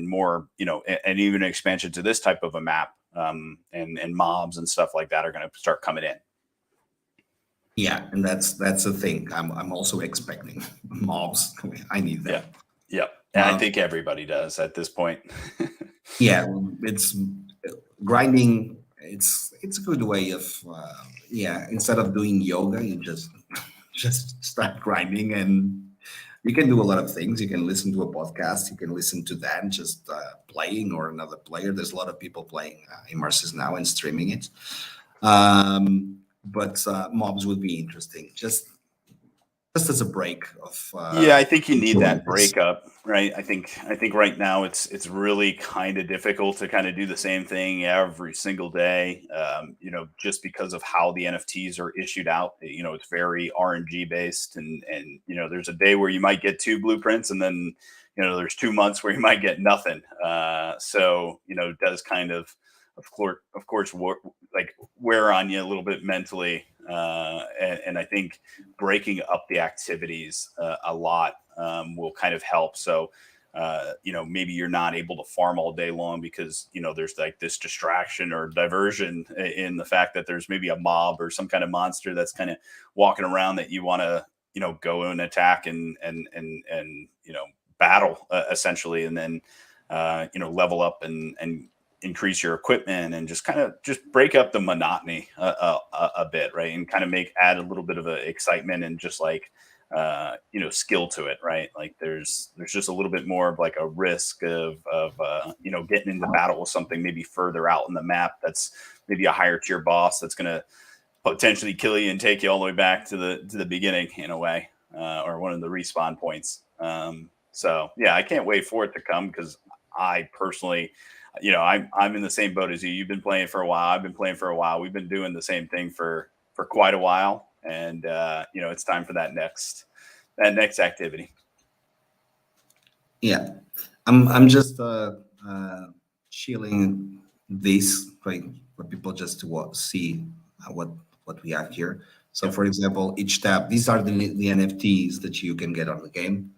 more and even an expansion to this type of a map, and mobs and stuff like that are going to start coming in. Yeah, and that's the thing. I'm also expecting mobs. I need Yeah. that. Yep. And I think everybody does at this point. Yeah, it's grinding. It's a good way of yeah. Instead of doing yoga, you just start grinding, and you can do a lot of things. You can listen to a podcast. You can listen to that just playing or another player. There's a lot of people playing Immersive now and streaming it. But mobs would be interesting. Just as a break of Yeah, I think you need doing that this. breakup, right? I think right now it's really kind of difficult to kind of do the same thing every single day. Just because of how the NFTs are issued out. It's very RNG based, and there's a day where you might get 2 blueprints, and then there's 2 months where you might get nothing. So it does kind of course, wear on you a little bit mentally, And I think breaking up the activities a lot will kind of help. So, maybe you're not able to farm all day long because, there's like this distraction or diversion in the fact that there's maybe a mob or some kind of monster that's kind of walking around that you want to, go and attack and battle essentially. And then, level up and increase your equipment and just kind of just break up the monotony a bit, right? And kind of add a little bit of a excitement and just like, skill to it, right? Like there's just a little bit more of like a risk of getting into battle with something maybe further out in the map that's maybe a higher tier boss that's going to potentially kill you and take you all the way back to the beginning in a way, or one of the respawn points. So yeah, I can't wait for it to come because I personally, I'm in the same boat as you. You've been playing for a while. I've been playing for a while. We've been doing the same thing for quite a while, and it's time for that next activity. Yeah, I'm just chilling this right for people just to see what we have here. So, for example, each tab, these are the NFTs that you can get on the game.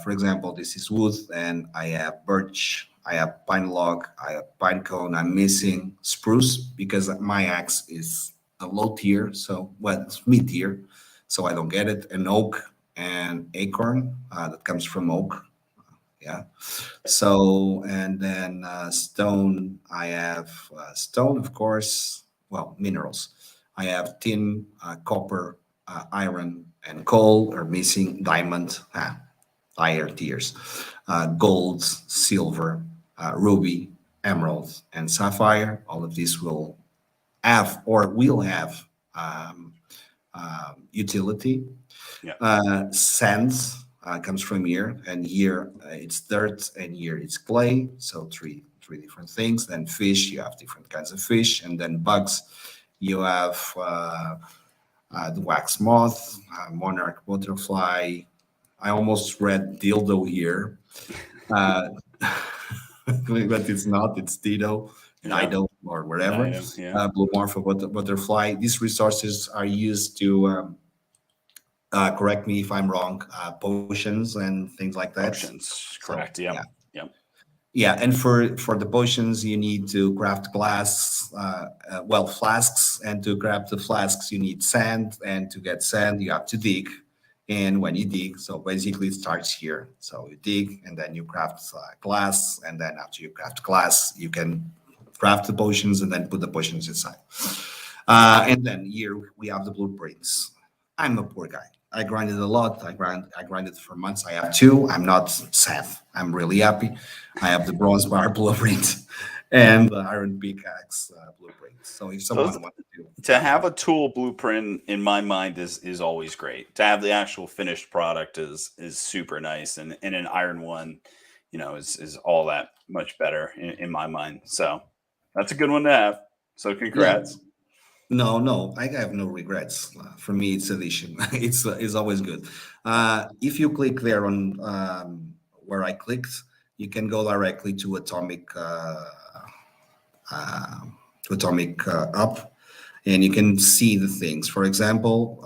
For example, this is wood, and I have birch, I have pine log, I have pine cone. I'm missing spruce because my axe is a low tier, so it's mid tier, so I don't get it. And oak and acorn that comes from oak. Yeah. So, and then stone, I have stone, of course. Well, minerals. I have tin, copper, iron, and coal are missing. Diamond, higher tiers. Gold, silver, ruby, emerald, and sapphire. All of these will have or will have utility. Yeah. Sands comes from here, and here it's dirt, and here it's clay. So three different things. Then fish, you have different kinds of fish, and then bugs, you have the wax moth, monarch butterfly. I almost read dildo here, but it's not. It's Dido, Dido, or whatever. Dido, yeah. Blue morpho butterfly. These resources are used to correct me if I'm wrong, potions and things like that. Potions, correct. So, yeah. Yeah, and for the potions, you need to craft glass, flasks, and to craft the flasks, you need sand, and to get sand, you have to dig. And when you dig, so basically it starts here. So you dig, and then you craft glass, and then after you craft glass, you can craft the potions and then put the potions inside. And then here we have the blueprints. I'm a poor guy. I grinded a lot. I grinded for months. I have two. I'm not sad. I'm really happy. I have the bronze bar blueprint and the iron pickaxe blueprint. So if someone wants to have a tool blueprint, in my mind, is always great. To have the actual finished product is super nice, and an iron one, is all that much better in my mind. So that's a good one to have. So congrats. Yeah. No, I have no regrets. For me, it's addition. It's always good. If you click there on where I clicked, you can go directly to Atomic Up, and you can see the things. For example,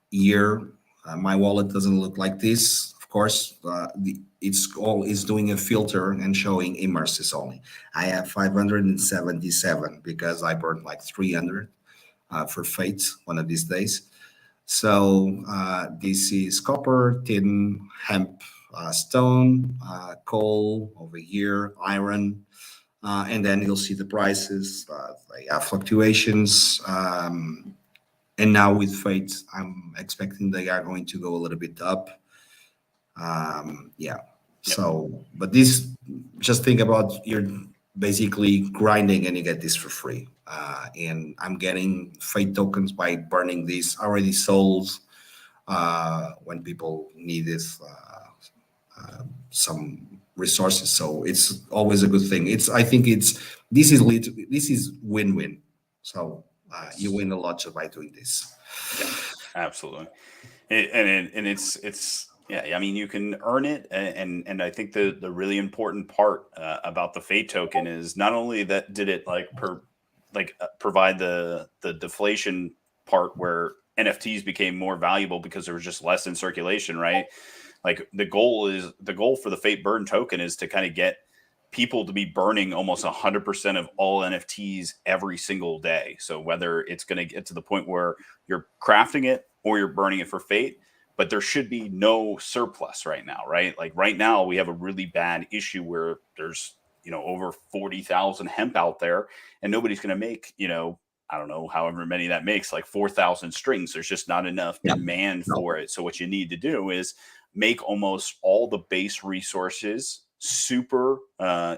here my wallet doesn't look like this. Of course, it's doing a filter and showing Immersys only. I have 577 because I burned like 300. For fate one of these days. So this is copper, tin, hemp, stone, coal over here, iron, and then you'll see the prices. They have fluctuations. And now with fate, I'm expecting they are going to go a little bit up. Yeah. So, but this, just think about you're basically grinding and you get this for free. And I'm getting fate tokens by burning these already sold when people need this some resources. So it's always a good thing. This is win-win. So you win a lot by doing this. Yeah, absolutely. And it's yeah, I mean, you can earn it, and I think the really important part about the fate token is not only that did it like provide the deflation part where NFTs became more valuable because there was just less in circulation, right? Like the goal for the Fate Burn token is to kind of get people to be burning almost 100% of all NFTs every single day. So whether it's going to get to the point where you're crafting it or you're burning it for Fate, but there should be no surplus right now, right? Like right now we have a really bad issue where there's, over 40,000 hemp out there and nobody's going to make, I don't know, however many that makes, like 4,000 strings. There's just not enough demand for it. So what you need to do is make almost all the base resources super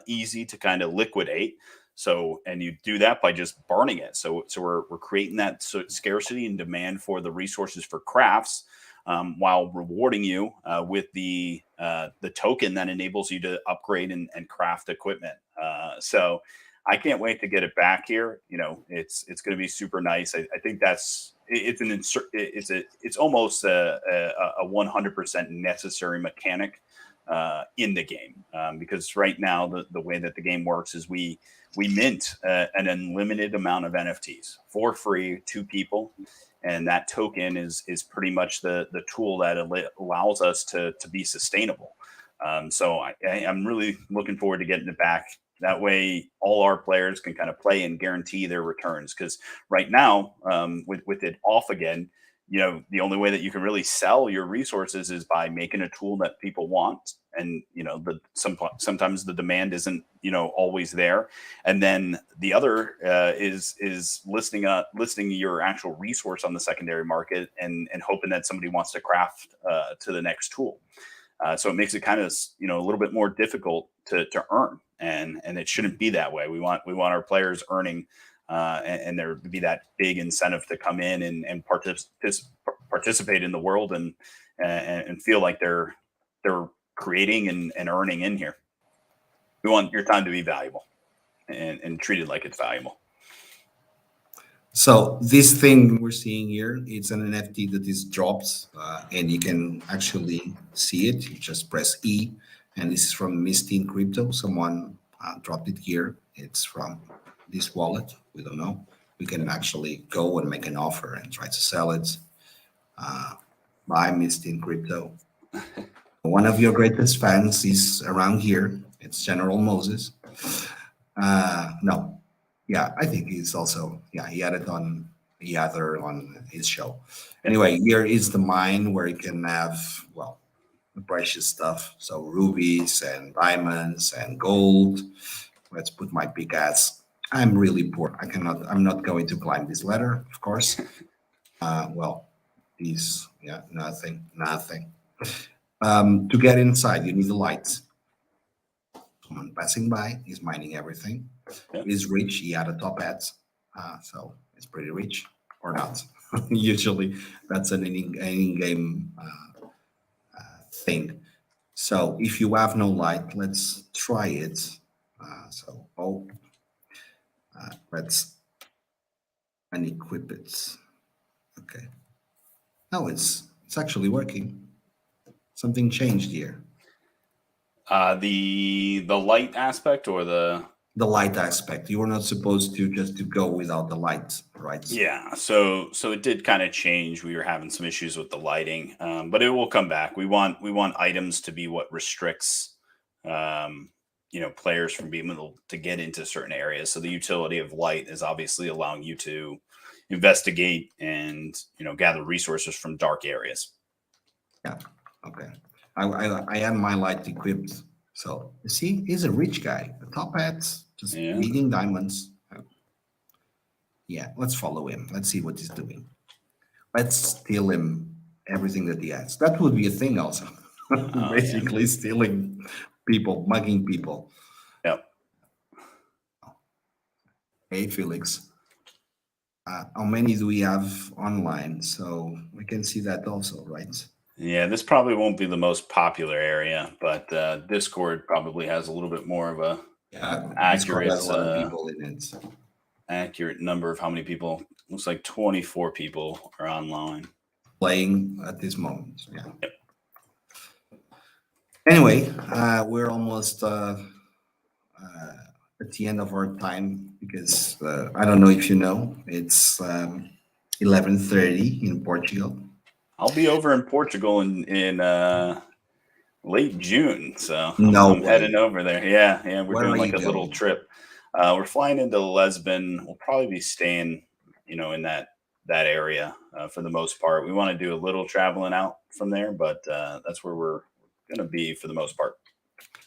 easy to kind of liquidate. So, and you do that by just burning it. So we're creating that scarcity and demand for the resources for crafts, while rewarding you with the token that enables you to upgrade and craft equipment. So I can't wait to get it back here. It's going to be super nice. I think it's almost a 100% necessary mechanic in the game, because right now the way that the game works is we mint an unlimited amount of NFTs for free to people, and that token is pretty much the tool that allows us to be sustainable. So I'm really looking forward to getting it back. That way, all our players can kind of play and guarantee their returns. Because right now, with it off again, the only way that you can really sell your resources is by making a tool that people want, and sometimes the demand isn't always there. And then the other is listing your actual resource on the secondary market and hoping that somebody wants to craft to the next tool. So it makes it kind of a little bit more difficult to earn, and it shouldn't be that way. We want our players earning, and there be that big incentive to come in and participate in the world and feel like they're creating and earning in here. We want your time to be valuable and treated like it's valuable. So this thing we're seeing here, it's an NFT that is dropped, and you can actually see it. You just press E, and this is from Misty Crypto. Someone dropped it here. It's from this wallet. We don't know. We can actually go and make an offer and try to sell it. Buy Misty Crypto. One of your greatest fans is around here. It's General Moses. No. Yeah, I think he's also, he had it on his show. Anyway, here is the mine where you can have, the precious stuff. So rubies and diamonds and gold. Let's put my pickaxe. I'm really poor. I'm not going to climb this ladder, of course. Nothing. To get inside, you need the lights. Someone passing by, he's mining everything. Yep. He's rich. He had a top hat, so it's pretty rich or not. Usually, that's an in-game thing. So if you have no light, let's try it. Let's unequip it. Okay. No, it's actually working. Something changed here. The light aspect or the light aspect. You were not supposed to go without the light, right? Yeah. So it did kind of change. We were having some issues with the lighting, but it will come back. We want items to be what restricts, players from being able to get into certain areas. So the utility of light is obviously allowing you to investigate and gather resources from dark areas. Yeah. Okay. I had my light equipped. So you see, he's a rich guy. The top hats, just reading diamonds. Yeah, let's follow him. Let's see what he's doing. Let's steal him everything that he has. That would be a thing also. Basically stealing people, mugging people. Yep. Hey, Felix. How many do we have online? So we can see that also, right? Yeah, this probably won't be the most popular area, but Discord probably has a little bit more of a accurate, has a lot of people in it. Accurate number of how many people. Looks like 24 people are online playing at this moment. Yeah. Yep. Anyway, we're almost at the end of our time because I don't know if you know, it's 11:30 in Portugal. I'll be over in Portugal in late June, so No I'm heading way. over there. Yeah, yeah, we're Where doing are like you a little going? trip. We're flying into Lisbon. We'll probably be staying, in that area for the most part. We want to do a little traveling out from there, but that's where we're gonna be for the most part.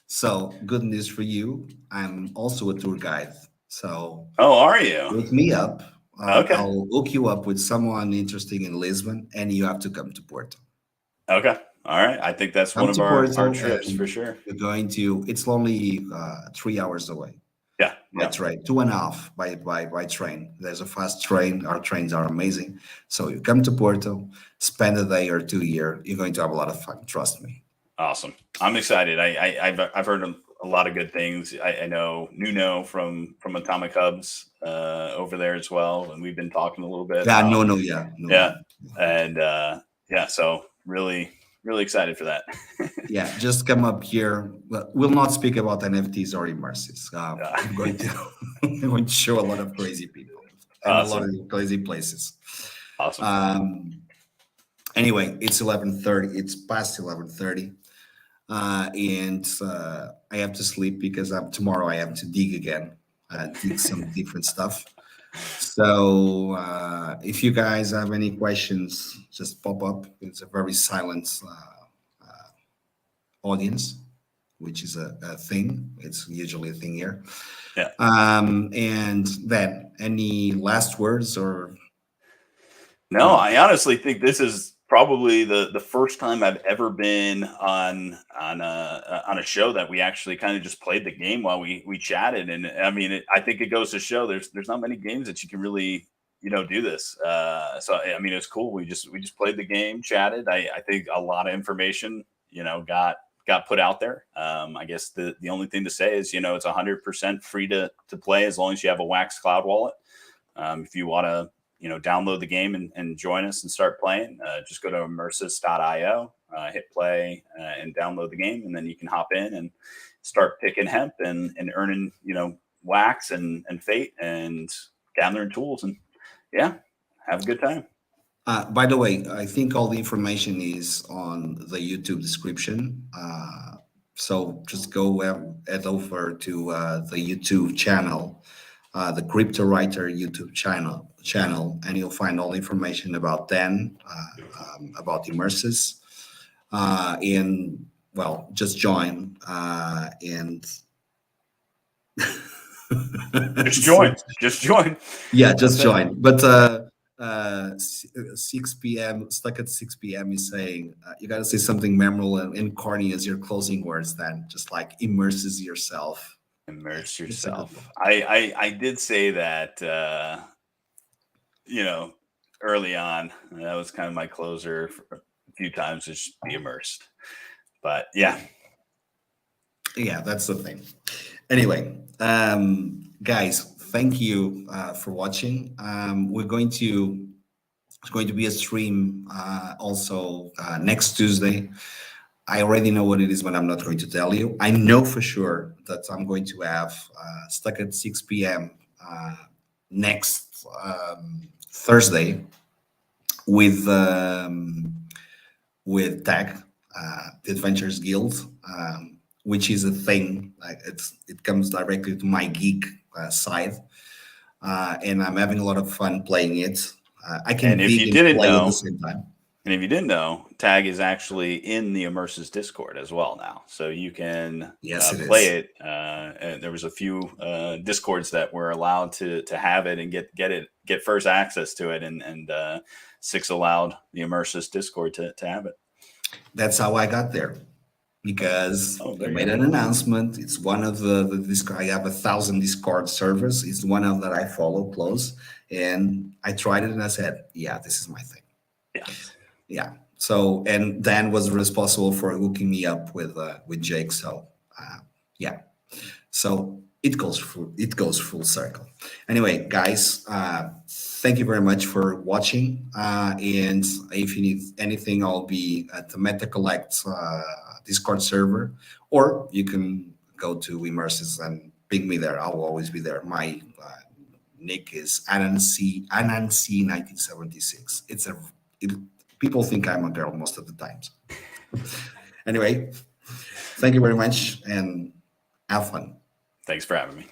So good news for you. I'm also a tour guide. So Oh, are you? look me up. Okay, I'll hook you up with someone interested in Lisbon, and you have to come to Porto. okay, all right. I think that's one Come of to our Porto, trips for and sure. you're going to. It's only 3 hours away Yeah, by yeah, train, 2.5 by train. There's a fast train. Our trains are amazing. So you come to Porto, spend a day or two here. You're going to have a lot of fun. Trust me. awesome. I'm excited. I've heard a lot of good things. I know Nuno from Atomic Hubs over there as well, and we've been talking a little bit Yeah, about no, no, yeah, no, yeah, no. and yeah. So really excited for that. Yeah, just come up here. We'll not speak about NFTs or Immersys. I'm going to I'm going to show a lot of crazy people and a lot Awesome, of crazy places. awesome. Um, anyway, it's 11:30. It's past 11:30, and I have to sleep because tomorrow I have to dig again, dig some different stuff. So if you guys have any questions, just pop up. It's a very silent audience, which is a thing. It's usually a thing here. Yeah. And then, any last words or No, I honestly think this is probably the first time I've ever been on a show that we actually kind of just played the game while we chatted, and I mean, I think it goes to show there's not many games that you can really do this. So I mean, it's cool. We just played the game, chatted. I think a lot of information got put out there. I guess the only thing to say is it's 100% free to play as long as you have a Wax Cloud wallet. If you want to download the game and join us and start playing, just go to immersys.io, hit play, and download the game, and then you can hop in and start picking hemp and earning wax and fate and gathering tools, and yeah, have a good time. by the way, I think all the information is on the YouTube description. So just go head over to the YouTube channel, the Crypto Writer YouTube channel, and you'll find all the information about Dan, about Immersys, and well, just join and Just join. yeah, just That's it. join. But 6 p.m. stuck at 6 p.m. is saying you got to say something memorable and corny as your closing words. Then just like immerses yourself. Immerse It's a good one. yourself. I did say that early on. That was kind of my closer for a few times, is be immersed. But yeah, Yeah, that's the thing. Anyway, guys, thank you for watching. It's going to be a stream also next Tuesday. I already know what it is, but I'm not going to tell you. I know for sure that I'm going to have stuck at 6 p.m. Next Thursday with TAG, the Adventures Guild, which is a thing. Like it comes directly to my geek side, and I'm having a lot of fun playing it. I can and if dig you and didn't play at the know, same time. Tag is actually in the Immersys Discord as well now, so you can Yes, it play is. it. And there was a few Discords that were allowed to have it and get first access to it, and Six allowed the Immersys Discord to have it. That's how I got there because Oh, they there you made go. an announcement. It's one of the Discord. I have 1,000 Discord servers. It's one of that I follow close, and I tried it and I said, "Yeah, this is my thing." Yeah. Yeah. So and Dan was responsible for hooking me up with Jake. So yeah. So it goes full circle. Anyway, guys, thank you very much for watching. And if you need anything, I'll be at the Meta Collect Discord server, or you can go to Immersys and ping me there. I'll always be there. My nick is Anansi1976. People think I'm a girl most of the times. Anyway, thank you very much and have fun. Thanks for having me.